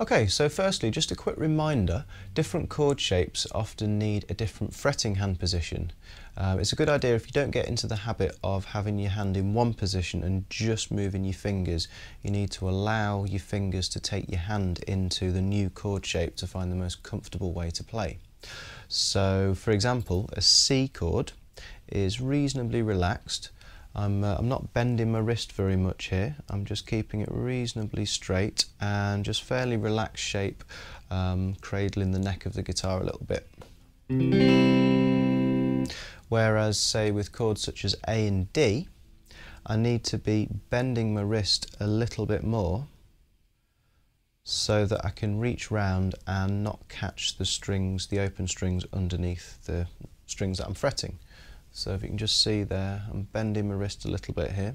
Okay, so firstly, just a quick reminder, different chord shapes often need a different fretting hand position. It's a good idea if you don't get into the habit of having your hand in one position and just moving your fingers. You need to allow your fingers to take your hand into the new chord shape to find the most comfortable way to play. So, for example, a C chord is reasonably relaxed. I'm not bending my wrist very much here. I'm just keeping it reasonably straight and just fairly relaxed shape, cradling the neck of the guitar a little bit. Whereas, say, with chords such as A and D, I need to be bending my wrist a little bit more so that I can reach round and not catch the strings, the open strings underneath the strings that I'm fretting. So if you can just see there, I'm bending my wrist a little bit here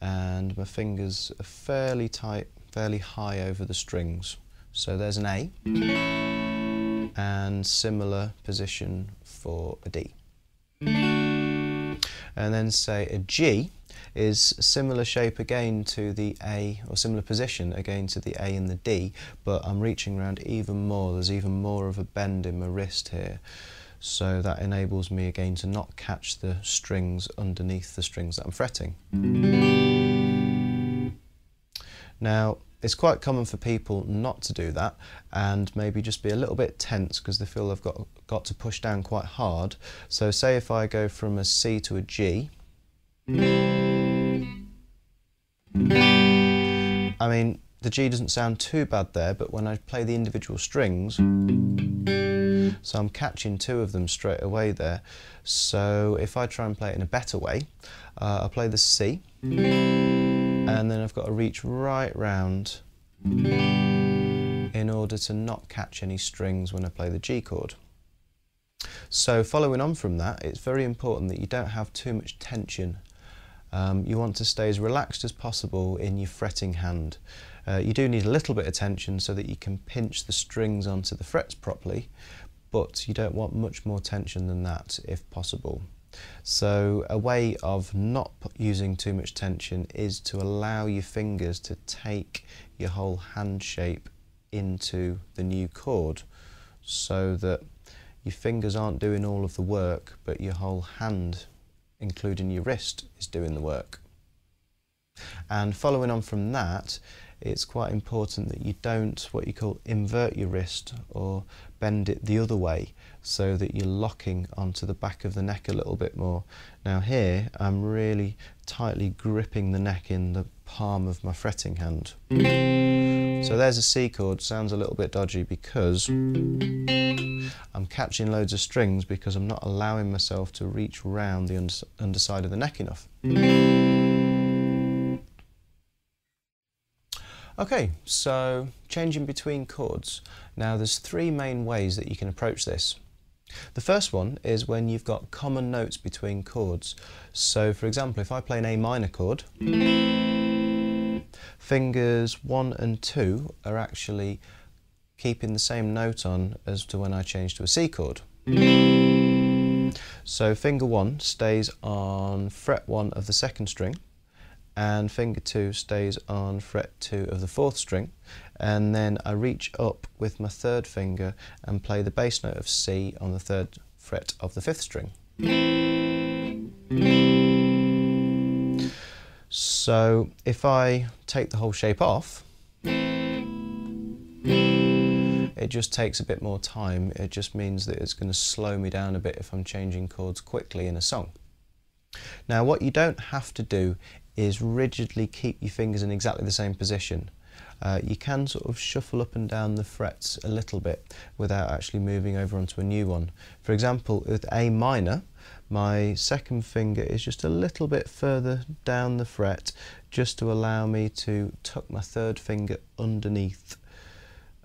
and my fingers are fairly tight, fairly high over the strings. So there's an A and similar position for a D. And then say a G is similar shape again to the A, or similar position again to the A and the D, but I'm reaching around even more. There's even more of a bend in my wrist here. So that enables me again to not catch the strings underneath the strings that I'm fretting. Now, it's quite common for people not to do that and maybe just be a little bit tense because they feel they've got to push down quite hard. So say if I go from a C to a G, I mean, the G doesn't sound too bad there, but when I play the individual strings, so I'm catching two of them straight away there. So if I try and play it in a better way, I'll play the C, and then I've got to reach right round in order to not catch any strings when I play the G chord. So following on from that, it's very important that you don't have too much tension. You want to stay as relaxed as possible in your fretting hand. You do need a little bit of tension so that you can pinch the strings onto the frets properly, but you don't want much more tension than that if possible. So a way of not using too much tension is to allow your fingers to take your whole hand shape into the new chord, so that your fingers aren't doing all of the work, but your whole hand, including your wrist, is doing the work. And following on from that, it's quite important that you don't, what you call, invert your wrist or bend it the other way, so that you're locking onto the back of the neck a little bit more. Now here, I'm really tightly gripping the neck in the palm of my fretting hand. So there's a C chord, sounds a little bit dodgy because I'm catching loads of strings because I'm not allowing myself to reach round the underside of the neck enough. Okay, so changing between chords. Now there's three main ways that you can approach this. The first one is when you've got common notes between chords. So for example, if I play an A minor chord, fingers 1 and 2 are actually keeping the same note on as to when I change to a C chord. So finger 1 stays on fret 1 of the second string, and finger 2 stays on fret 2 of the fourth string, and then I reach up with my third finger and play the bass note of C on the third fret of the fifth string. So if I take the whole shape off, it just takes a bit more time. It just means that it's going to slow me down a bit if I'm changing chords quickly in a song. Now what you don't have to do is rigidly keep your fingers in exactly the same position. You can sort of shuffle up and down the frets a little bit without actually moving over onto a new one. For example, with A minor, my second finger is just a little bit further down the fret, just to allow me to tuck my third finger underneath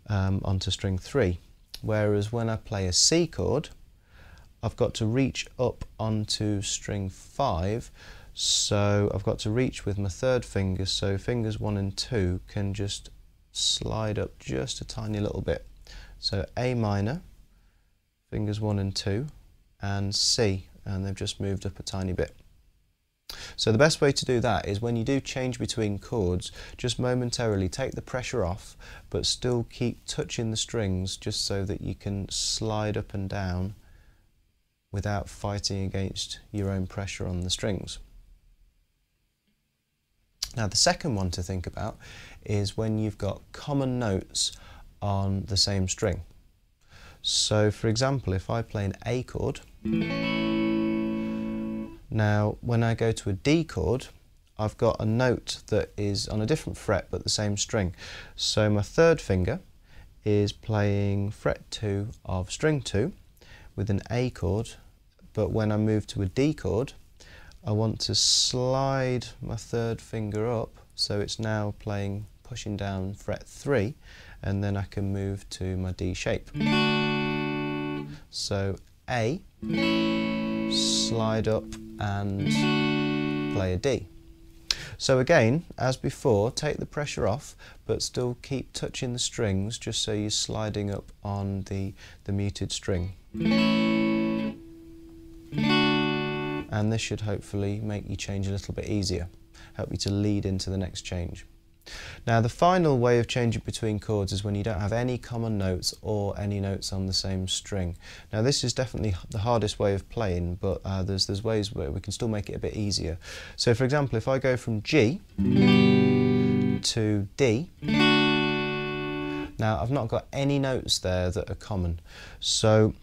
onto string 3. Whereas when I play a C chord, I've got to reach up onto string 5, so I've got to reach with my third finger, so fingers 1 and 2 can just slide up just a tiny little bit. So A minor, fingers 1 and 2, and C, and they've just moved up a tiny bit. So the best way to do that is when you do change between chords, just momentarily take the pressure off, but still keep touching the strings just so that you can slide up and down without fighting against your own pressure on the strings. Now the second one to think about is when you've got common notes on the same string. So for example, if I play an A chord, now when I go to a D chord, I've got a note that is on a different fret but the same string. So my third finger is playing fret 2 of string 2 with an A chord, but when I move to a D chord, I want to slide my third finger up so it's now playing, pushing down fret 3, and then I can move to my D shape. So A, slide up and play a D. So again, as before, take the pressure off, but still keep touching the strings just so you're sliding up on the muted string. And this should hopefully make you change a little bit easier, help you to lead into the next change. Now the final way of changing between chords is when you don't have any common notes or any notes on the same string. Now this is definitely the hardest way of playing, but there's ways where we can still make it a bit easier. So for example, if I go from G to D, now I've not got any notes there that are common. So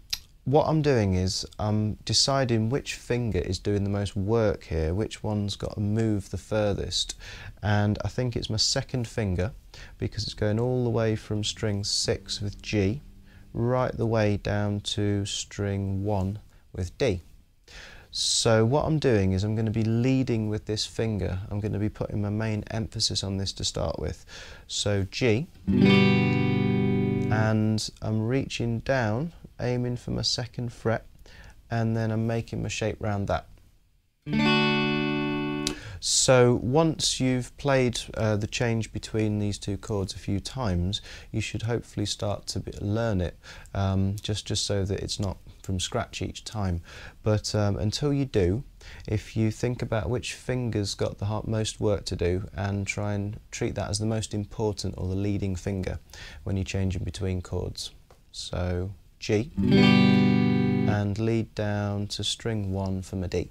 what I'm doing is I'm deciding which finger is doing the most work here, which one's got to move the furthest, and I think it's my second finger because it's going all the way from string 6 with G right the way down to string 1 with D. So what I'm doing is I'm going to be leading with this finger. I'm going to be putting my main emphasis on this to start with. So G, and I'm reaching down, aiming for my second fret, and then I'm making my shape round that. So once you've played the change between these two chords a few times, you should hopefully start to learn it, just so that it's not from scratch each time. But until you do, if you think about which finger's got the most work to do and try and treat that as the most important or the leading finger when you're changing between chords. So G, and lead down to string 1 for my D.